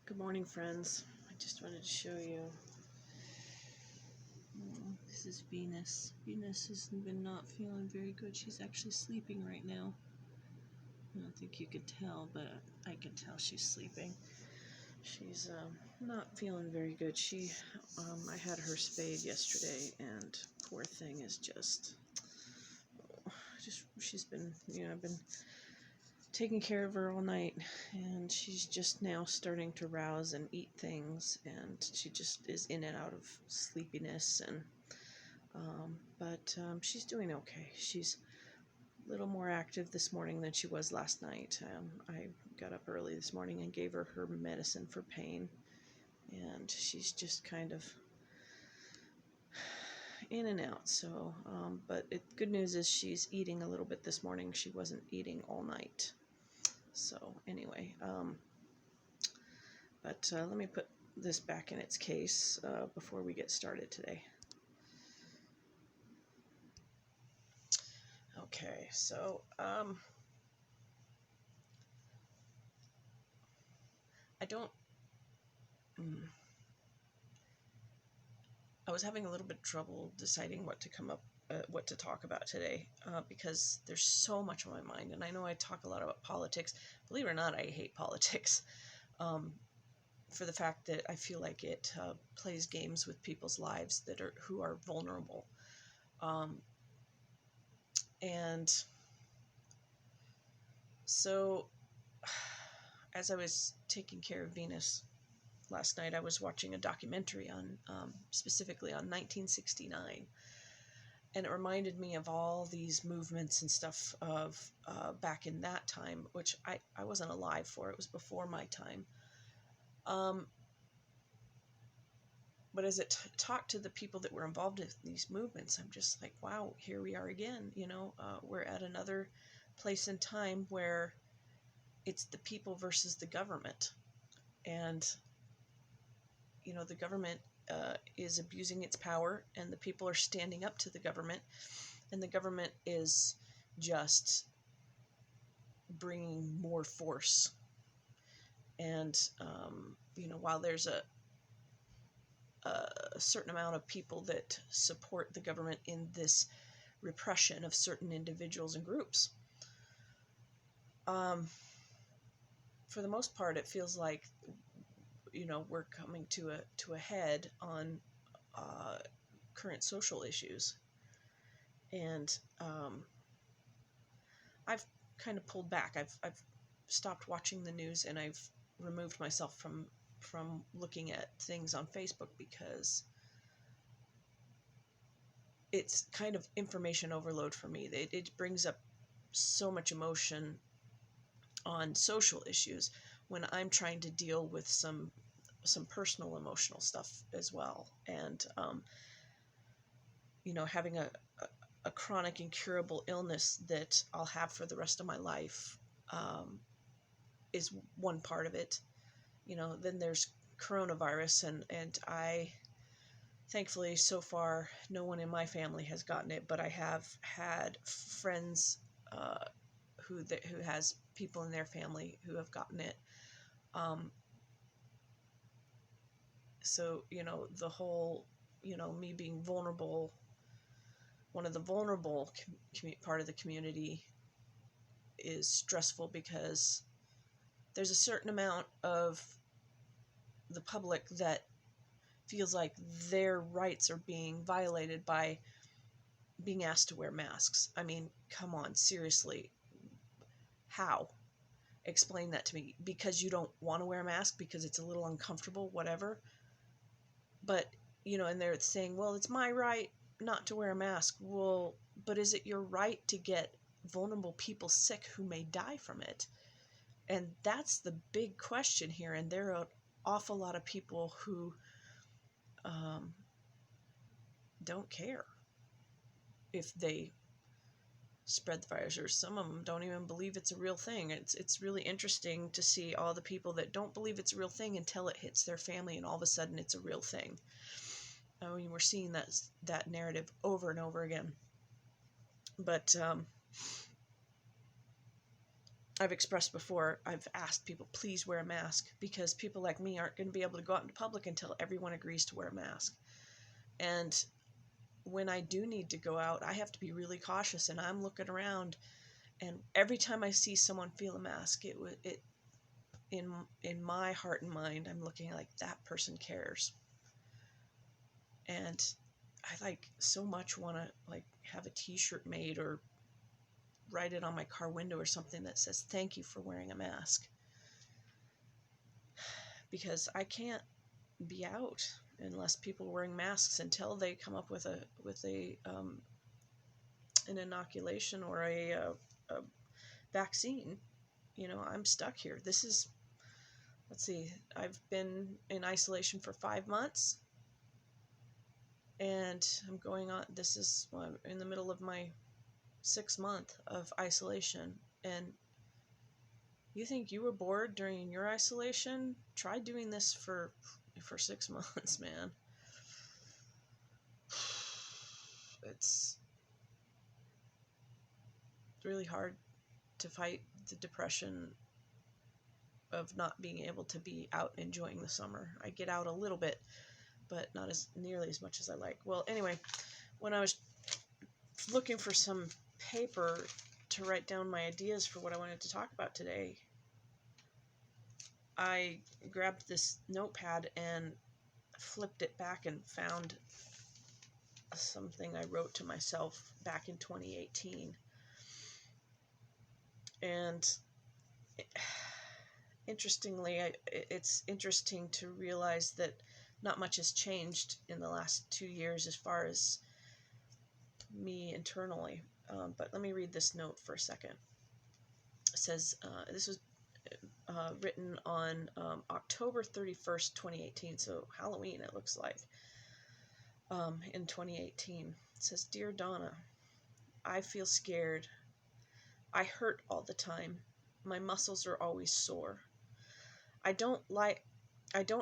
Good morning, friends. I just wanted to show you. This is Venus. Venus has been not feeling very good. She's actually sleeping right now. I don't think you could tell, but I can tell she's sleeping. She's not feeling very good. I had her spayed yesterday, and poor thing is just she's been, I've been taking care of her all night, and she's just now starting to rouse and eat things, and she just is in and out of sleepiness, and but she's doing okay. She's a little more active this morning than she was last night. I got up early this morning and gave her medicine for pain, and she's just kind of in and out. So but good news is she's eating a little bit this morning. She wasn't eating all night. So anyway, let me put this back in its case before we get started today. Okay, so I was having a little bit of trouble deciding what to talk about today, because there's so much on my mind, and I know I talk a lot about politics. Believe it or not, I hate politics, for the fact that I feel like it plays games with people's lives who are vulnerable, and so as I was taking care of Venus last night, I was watching a documentary on specifically on 1969. And it reminded me of all these movements and stuff of back in that time, which I wasn't alive for. It was before my time. But as it talked to the people that were involved in these movements, I'm just like, wow, here we are again. We're at another place in time where it's the people versus the government. And, the government is abusing its power, and the people are standing up to the government, and the government is just bringing more force. And while there's a certain amount of people that support the government in this repression of certain individuals and groups, for the most part, it feels like we're coming to a head on current social issues. And I've kind of pulled back. I've stopped watching the news, and I've removed myself from looking at things on Facebook, because it's kind of information overload for me. It brings up so much emotion on social issues when I'm trying to deal with some personal emotional stuff as well. And having a chronic incurable illness that I'll have for the rest of my life is one part of it. Then there's coronavirus, and I, thankfully, so far, no one in my family has gotten it, but I have had friends who has people in their family who have gotten it. So, the whole, me being vulnerable, one of the vulnerable part of the community, is stressful, because there's a certain amount of the public that feels like their rights are being violated by being asked to wear masks. I mean, come on, seriously. How? Explain that to me. Because you don't want to wear a mask, because it's a little uncomfortable, whatever. But, and they're saying, well, it's my right not to wear a mask. Well, but is it your right to get vulnerable people sick who may die from it? And that's the big question here. And there are an awful lot of people who don't care if they spread the virus, or some of them don't even believe it's a real thing. It's really interesting to see all the people that don't believe it's a real thing until it hits their family, and all of a sudden it's a real thing. I mean, we're seeing that narrative over and over again. But I've expressed before, I've asked people, please wear a mask, because people like me aren't going to be able to go out into public until everyone agrees to wear a mask. And when I do need to go out, I have to be really cautious, and I'm looking around, and every time I see someone feel a mask, it in my heart and mind, I'm looking like that person cares. And I like so much want to like have a t-shirt made or write it on my car window or something that says thank you for wearing a mask, because I can't be out unless people are wearing masks until they come up with an inoculation or a vaccine. You know, I'm stuck here. This is, let's see, I've been in isolation for 5 months, and I'm going on, this is, well, I'm in the middle of my 6th month of isolation. And you think you were bored during your isolation? Try doing this for 6 months, man. It's really hard to fight the depression of not being able to be out enjoying the summer. I get out a little bit, but not as nearly as much as I like. Well, anyway, when I was looking for some paper to write down my ideas for what I wanted to talk about today, I grabbed this notepad and flipped it back and found something I wrote to myself back in 2018. And interestingly, it's interesting to realize that not much has changed in the last 2 years as far as me internally. But let me read this note for a second. It says, this was written on October 31st, 2018, so Halloween it looks like, in 2018. It says, Dear Donna, I feel scared. I hurt all the time. My muscles are always sore. I don't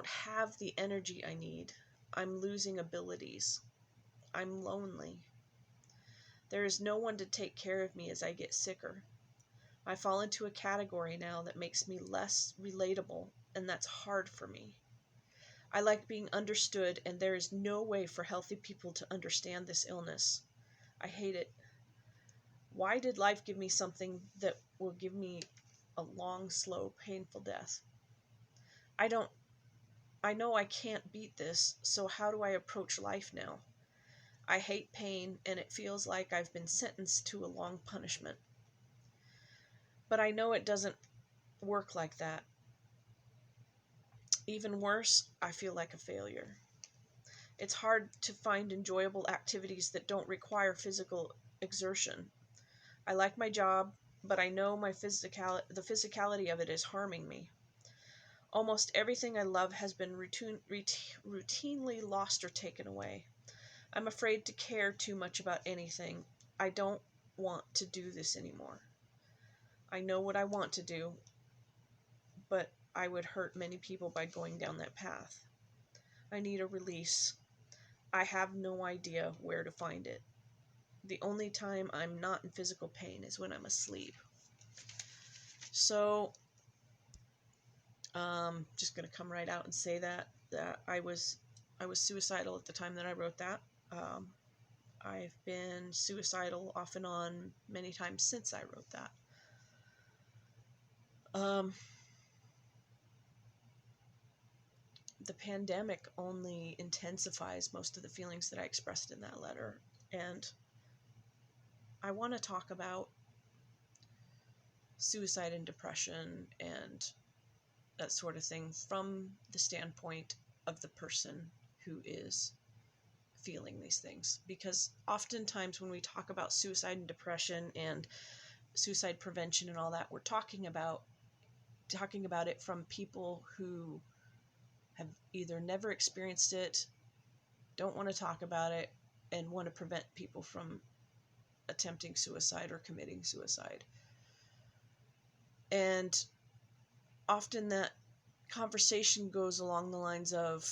have the energy I need. I'm losing abilities. I'm lonely. There is no one to take care of me as I get sicker. I fall into a category now that makes me less relatable, and that's hard for me. I like being understood, and there is no way for healthy people to understand this illness. I hate it. Why did life give me something that will give me a long, slow, painful death? I know I can't beat this, so how do I approach life now? I hate pain, and it feels like I've been sentenced to a long punishment. But I know it doesn't work like that. Even worse, I feel like a failure. It's hard to find enjoyable activities that don't require physical exertion. I like my job, but I know the physicality of it is harming me. Almost everything I love has been routinely lost or taken away. I'm afraid to care too much about anything. I don't want to do this anymore. I know what I want to do, but I would hurt many people by going down that path. I need a release. I have no idea where to find it. The only time I'm not in physical pain is when I'm asleep. So, just going to come right out and say that I was suicidal at the time that I wrote that. I've been suicidal off and on many times since I wrote that. The pandemic only intensifies most of the feelings that I expressed in that letter. And I want to talk about suicide and depression and that sort of thing from the standpoint of the person who is feeling these things. Because oftentimes when we talk about suicide and depression and suicide prevention and all that, we're talking about it from people who have either never experienced it, don't want to talk about it, and want to prevent people from attempting suicide or committing suicide. And often that conversation goes along the lines of,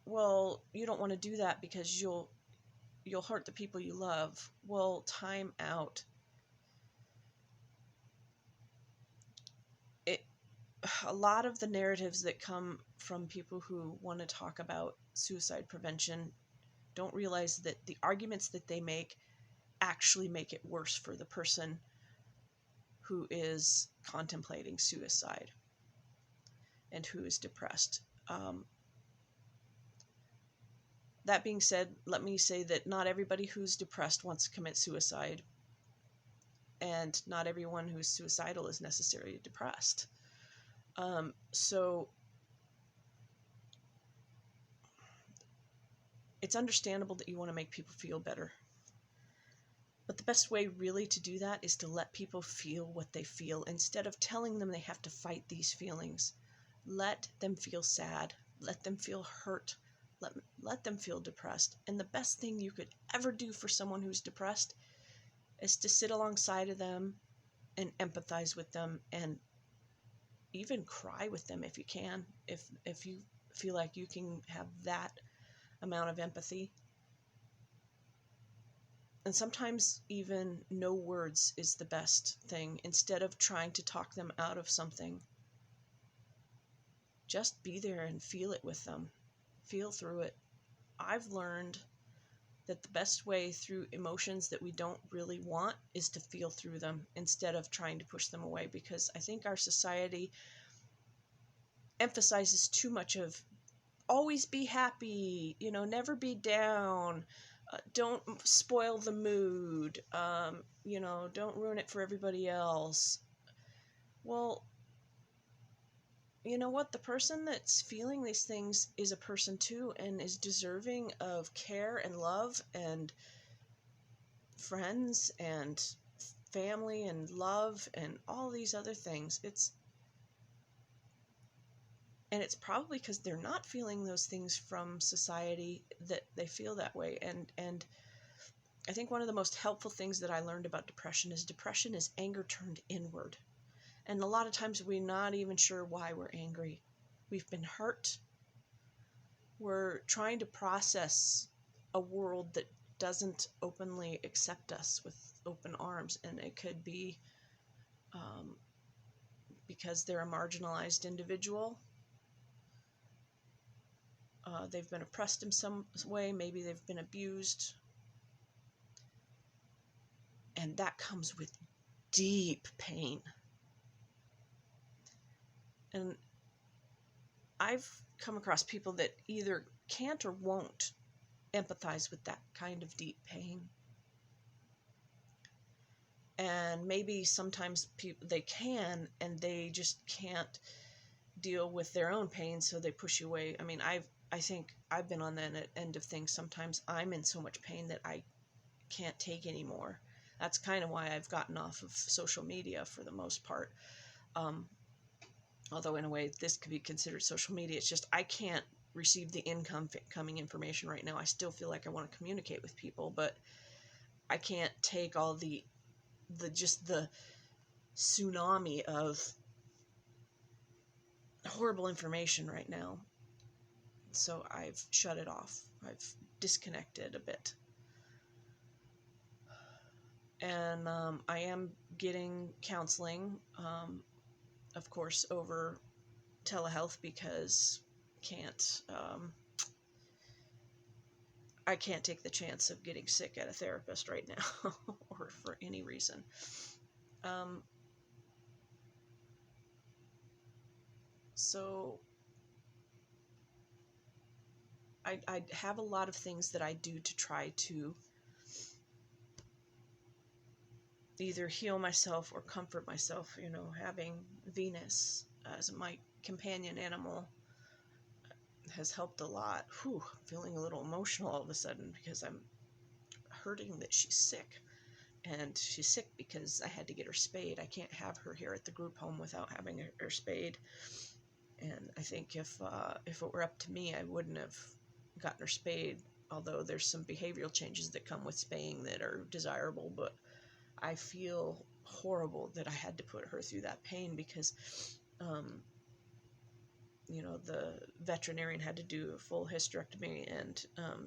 well, you don't want to do that because you'll hurt the people you love. Well, time out. a lot of the narratives that come from people who want to talk about suicide prevention don't realize that the arguments that they make actually make it worse for the person who is contemplating suicide and who is depressed. That being said, let me say that not everybody who's depressed wants to commit suicide, and not everyone who's suicidal is necessarily depressed. So it's understandable that you want to make people feel better. But the best way really to do that is to let people feel what they feel instead of telling them they have to fight these feelings. Let them feel sad. Let them feel hurt. Let them feel depressed. And the best thing you could ever do for someone who's depressed is to sit alongside of them and empathize with them, and even cry with them if you can, if you feel like you can have that amount of empathy. And sometimes even no words is the best thing. Instead of trying to talk them out of something, just be there and feel it with them. Feel through it. I've learned that the best way through emotions that we don't really want is to feel through them instead of trying to push them away, because I think our society emphasizes too much of always be happy, never be down, don't spoil the mood, don't ruin it for everybody else. Well, you know what? The person that's feeling these things is a person too, and is deserving of care and love and friends and family and love and all these other things. And it's probably because they're not feeling those things from society that they feel that way. And I think one of the most helpful things that I learned about depression is anger turned inward. And a lot of times we're not even sure why we're angry. We've been hurt. We're trying to process a world that doesn't openly accept us with open arms. And it could be because they're a marginalized individual. They've been oppressed in some way. Maybe they've been abused. And that comes with deep pain. And I've come across people that either can't or won't empathize with that kind of deep pain. And maybe sometimes they can, and they just can't deal with their own pain, so they push you away. I mean, I think I've been on that end of things. Sometimes I'm in so much pain that I can't take anymore. That's kind of why I've gotten off of social media for the most part. Although in a way this could be considered social media. It's just I can't receive the incoming information right now. I still feel like I want to communicate with people, but I can't take all the tsunami of horrible information right now. So I've shut it off. I've disconnected a bit. And I am getting counseling, of course, over telehealth, because I can't take the chance of getting sick at a therapist right now or for any reason. So I have a lot of things that I do to try to either heal myself or comfort myself. Having Venus as my companion animal has helped a lot. I'm feeling a little emotional all of a sudden because I'm hurting that she's sick. And she's sick because I had to get her spayed. I can't have her here at the group home without having her spayed. And I think if it were up to me, I wouldn't have gotten her spayed, although there's some behavioral changes that come with spaying that are desirable. But I feel horrible that I had to put her through that pain because, the veterinarian had to do a full hysterectomy and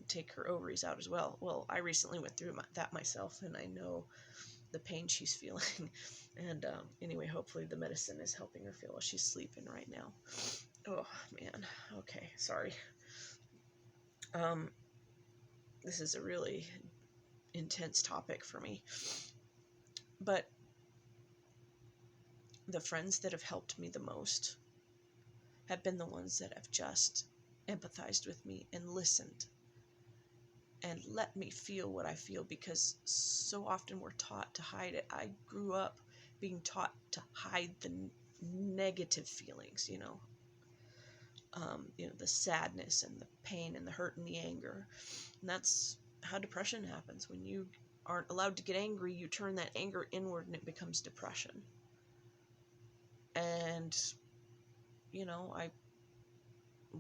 take her ovaries out as well. Well, I recently went through that myself, and I know the pain she's feeling. And anyway, hopefully the medicine is helping her feel. She's sleeping right now. Oh man. Okay, sorry. This is a really intense topic for me. But the friends that have helped me the most have been the ones that have just empathized with me and listened and let me feel what I feel, because so often we're taught to hide it. I grew up being taught to hide the negative feelings, the sadness and the pain and the hurt and the anger. And that's how depression happens. When you aren't allowed to get angry, you turn that anger inward and it becomes depression. And,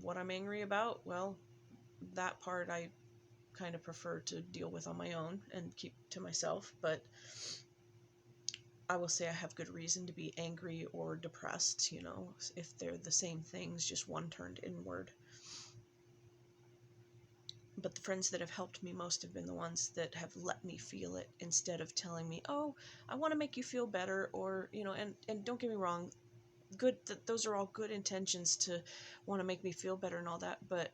what I'm angry about, well, that part I kind of prefer to deal with on my own and keep to myself. But I will say I have good reason to be angry or depressed, if they're the same things, just one turned inward. But the friends that have helped me most have been the ones that have let me feel it, instead of telling me, oh, I want to make you feel better, or, and don't get me wrong, good, those are all good intentions to want to make me feel better and all that, but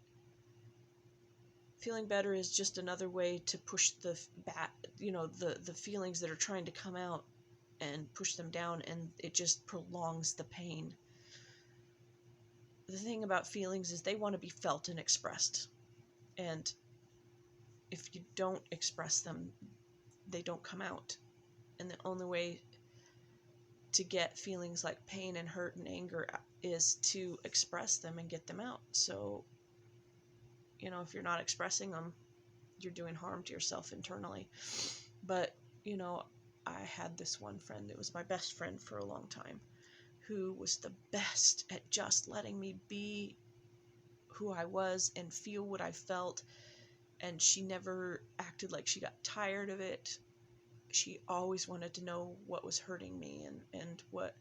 feeling better is just another way to push the feelings that are trying to come out and push them down, and it just prolongs the pain. The thing about feelings is they want to be felt and expressed. And if you don't express them, they don't come out. And the only way to get feelings like pain and hurt and anger is to express them and get them out. So, if you're not expressing them, you're doing harm to yourself internally. But, I had this one friend that was my best friend for a long time, who was the best at just letting me be who I was and feel what I felt. And she never acted like she got tired of it. She always wanted to know what was hurting me, and what,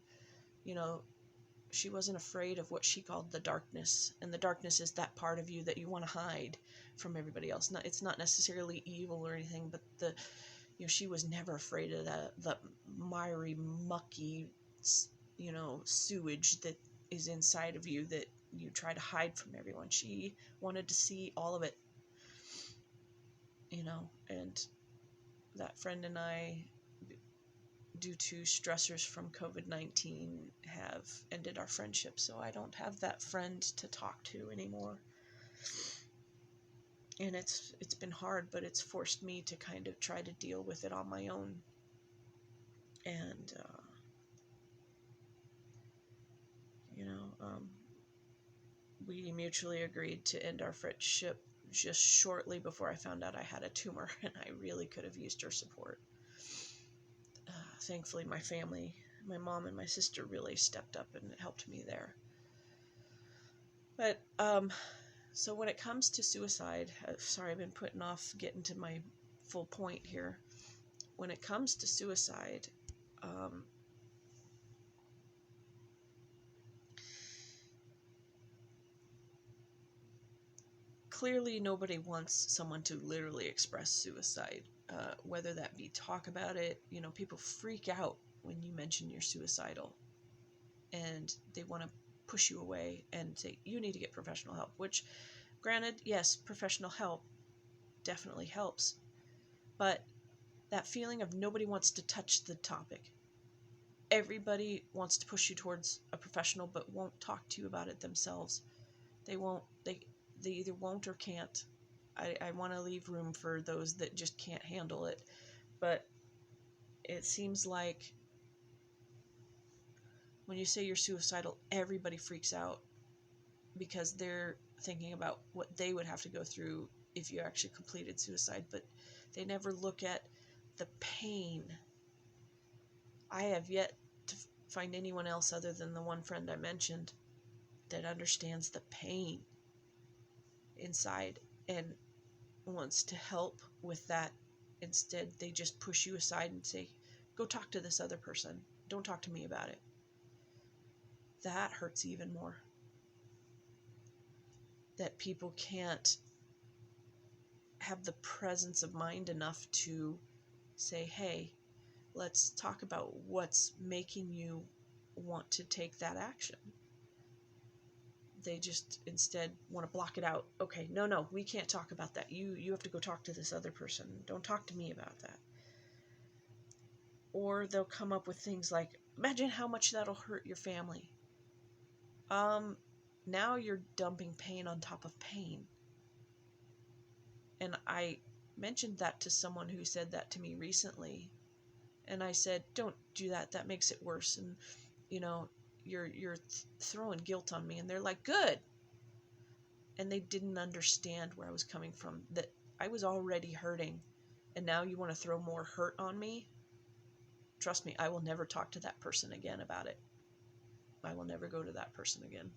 she wasn't afraid of what she called the darkness. And the darkness is that part of you that you want to hide from everybody else. It's not necessarily evil or anything, but she was never afraid of the miry, mucky, sewage that is inside of you that you try to hide from everyone. She wanted to see all of it, and that friend and I, due to stressors from COVID-19, have ended our friendship. So I don't have that friend to talk to anymore. And it's been hard, but it's forced me to kind of try to deal with it on my own. And, we mutually agreed to end our friendship just shortly before I found out I had a tumor, and I really could have used her support. Thankfully, my family, my mom and my sister, really stepped up and helped me there. But, so when it comes to suicide, sorry, I've been putting off getting to my full point here. When it comes to suicide, clearly nobody wants someone to literally express suicide, whether that be talk about it. People freak out when you mention you're suicidal, and they want to push you away and say, you need to get professional help, which, granted, yes, professional help definitely helps, but that feeling of nobody wants to touch the topic. Everybody wants to push you towards a professional, but won't talk to you about it themselves. They either won't or can't. I want to leave room for those that just can't handle it, but it seems like when you say you're suicidal, everybody freaks out because they're thinking about what they would have to go through if you actually completed suicide, but they never look at the pain. I have yet to find anyone else other than the one friend I mentioned that understands the pain inside and wants to help with that. Instead, they just push you aside and say, go talk to this other person. Don't talk to me about it. That hurts even more. That people can't have the presence of mind enough to say, hey, Let's talk about what's making you want to take that action. They just instead want to block it out. Okay, no, we can't talk about that. You have to go talk to this other person. Don't talk to me about that. Or they'll come up with things like, imagine how much that'll hurt your family. Now you're dumping pain on top of pain. And I mentioned that to someone who said that to me recently. And I said, don't do that. That makes it worse. And, you're throwing guilt on me. And they're like, good. And they didn't understand where I was coming from, that I was already hurting. And now you want to throw more hurt on me? Trust me, I will never talk to that person again about it. I will never go to that person again.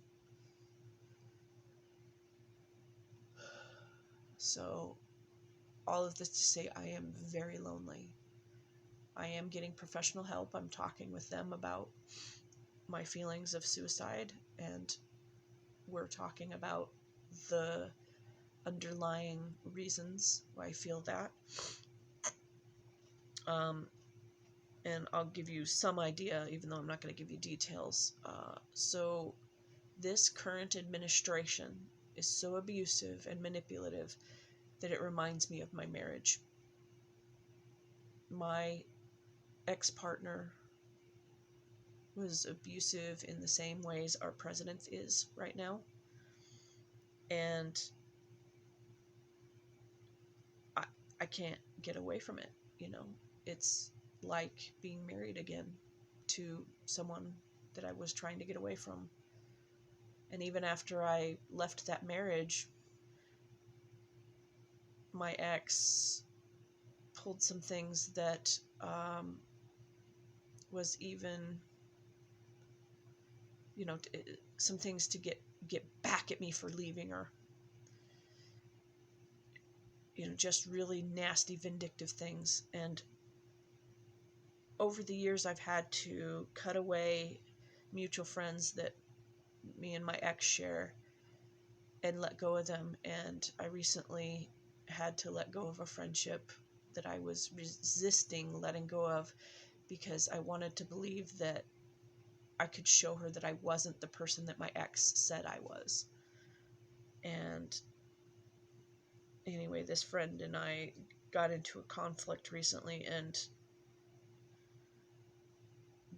So, all of this to say, I am very lonely. I am getting professional help. I'm talking with them about my feelings of suicide, and we're talking about the underlying reasons why I feel that. And I'll give you some idea, even though I'm not going to give you details. So this current administration is so abusive and manipulative that it reminds me of my marriage. My ex-partner was abusive in the same ways our president is right now. And I can't get away from it, It's like being married again to someone that I was trying to get away from. And even after I left that marriage, my ex pulled some things that was even, some things to get back at me for leaving her. Just really nasty, vindictive things. And over the years, I've had to cut away mutual friends that me and my ex share and let go of them. And I recently had to let go of a friendship that I was resisting letting go of because I wanted to believe that I could show her that I wasn't the person that my ex said I was. And anyway, this friend and I got into a conflict recently, and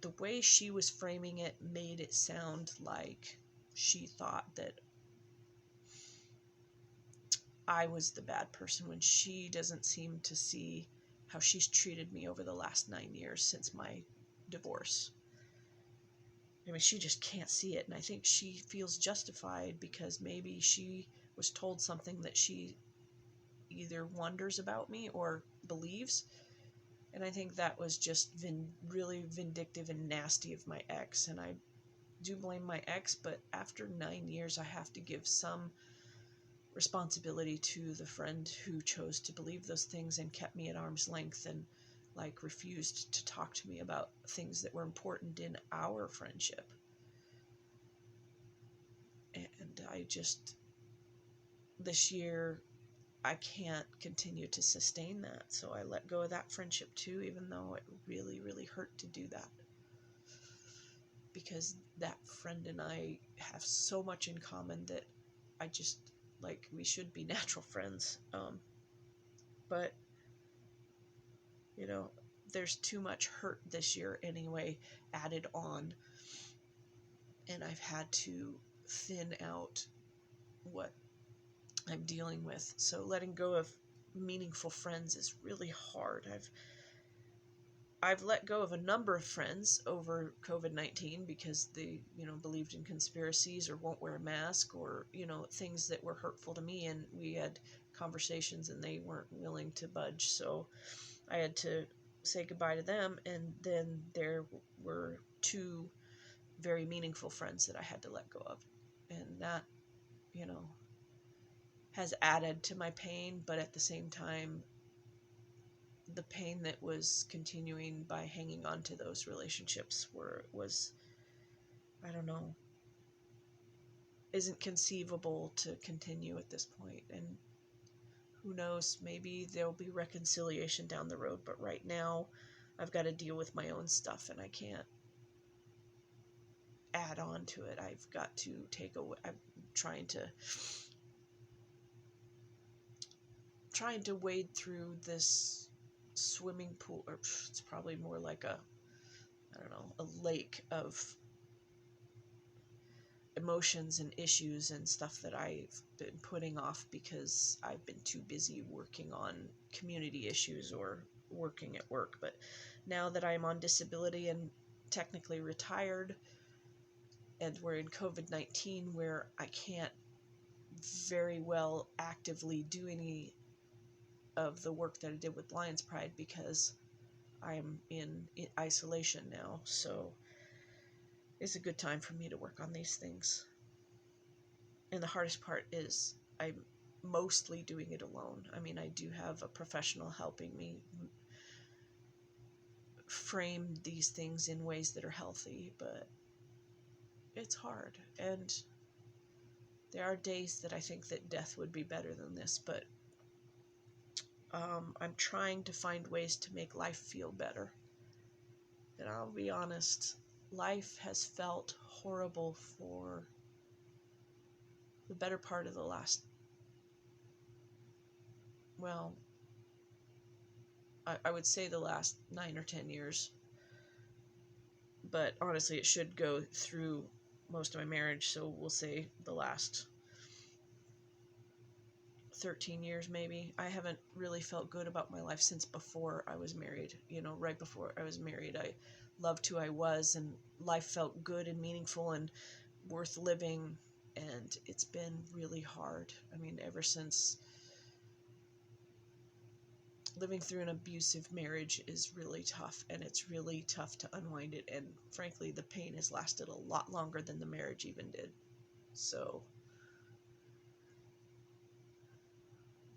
the way she was framing it made it sound like she thought that I was the bad person, when she doesn't seem to see how she's treated me over the last 9 years since my divorce. I mean, she just can't see it, and I think she feels justified because maybe she was told something that she either wonders about me or believes. And I think that was just really vindictive and nasty of my ex. And I do blame my ex, but after 9 years, I have to give some responsibility to the friend who chose to believe those things and kept me at arm's length and refused to talk to me about things that were important in our friendship. And I just, this year, I can't continue to sustain that. So I let go of that friendship too, even though it really, really hurt to do that. Because that friend and I have so much in common that I just, we should be natural friends. But, there's too much hurt this year anyway added on. And I've had to thin out what I'm dealing with. So letting go of meaningful friends is really hard. I've let go of a number of friends over COVID-19 because they, believed in conspiracies or won't wear a mask or, things that were hurtful to me, and we had conversations and they weren't willing to budge. So I had to say goodbye to them, and then there were 2 very meaningful friends that I had to let go of. And that, has added to my pain, but at the same time, the pain that was continuing by hanging on to those relationships was, I don't know, isn't conceivable to continue at this point. And who knows, maybe there'll be reconciliation down the road, but right now I've got to deal with my own stuff, and I can't add on to it. I've got to take away. I'm trying to wade through this swimming pool, or it's probably more like a lake of emotions and issues and stuff that I've been putting off because I've been too busy working on community issues or working at work. But now that I'm on disability and technically retired, and we're in COVID-19 where I can't very well actively do any of the work that I did with Lion's Pride because I'm in isolation now, so it's a good time for me to work on these things. And the hardest part is I'm mostly doing it alone. I mean, I do have a professional helping me frame these things in ways that are healthy, but it's hard. And there are days that I think that death would be better than this, but I'm trying to find ways to make life feel better. And I'll be honest, life has felt horrible for the better part of the last, well, I would say the last 9 or 10 years. But honestly, it should go through most of my marriage, so we'll say the last 13 years maybe. I haven't really felt good about my life since before I was married. Right before I was married, I loved who I was, and life felt good and meaningful and worth living, and it's been really hard. I mean, ever since living through an abusive marriage is really tough, and it's really tough to unwind it, and frankly, the pain has lasted a lot longer than the marriage even did. So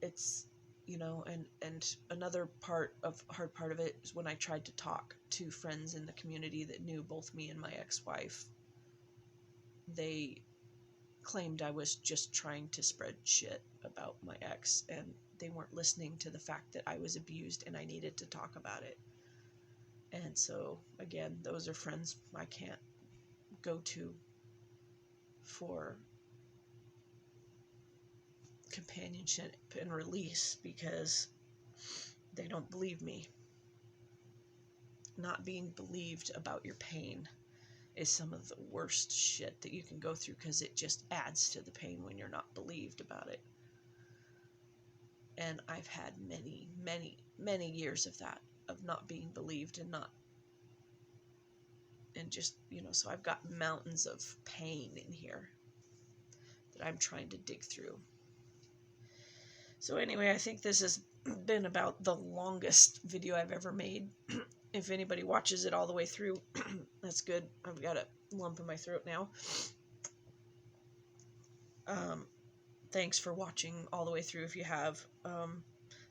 it's, and another hard part of it is when I tried to talk to friends in the community that knew both me and my ex-wife. They claimed I was just trying to spread shit about my ex, and they weren't listening to the fact that I was abused and I needed to talk about it. And so, again, those are friends I can't go to for companionship and release because they don't believe me. Not being believed about your pain is some of the worst shit that you can go through because it just adds to the pain when you're not believed about it. And I've had many, many, many years of that, of not being believed and just, so I've got mountains of pain in here that I'm trying to dig through. So anyway, I think this has been about the longest video I've ever made. If anybody watches it all the way through, that's good. I've got a lump in my throat now. Thanks for watching all the way through if you have.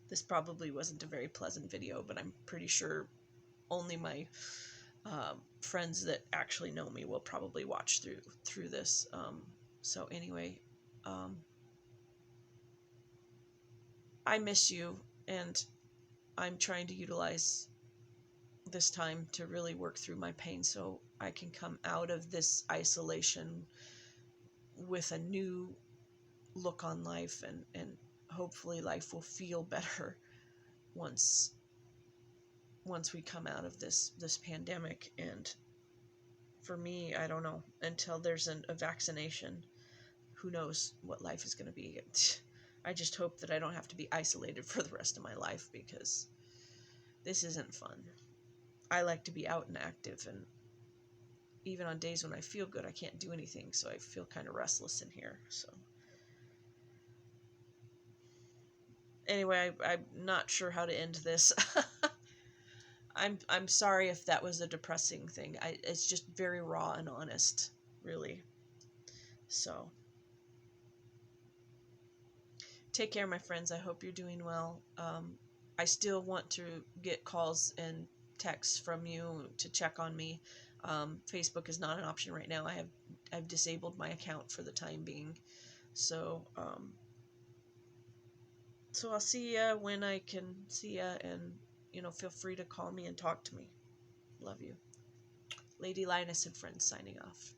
This probably wasn't a very pleasant video, but I'm pretty sure only my friends that actually know me will probably watch through this. So anyway, I miss you, and I'm trying to utilize this time to really work through my pain so I can come out of this isolation with a new look on life, and hopefully life will feel better once we come out of this pandemic. And for me, I don't know, until there's a vaccination, who knows what life is going to be. I just hope that I don't have to be isolated for the rest of my life, because this isn't fun. I like to be out and active, and even on days when I feel good, I can't do anything, so I feel kind of restless in here. So anyway, I'm not sure how to end this. I'm sorry if that was a depressing thing. It's just very raw and honest, really. So take care, my friends. I hope you're doing well. I still want to get calls and texts from you to check on me. Facebook is not an option right now. I've disabled my account for the time being. So so I'll see ya when I can see ya, and feel free to call me and talk to me. Love you. Lady Linus and friends signing off.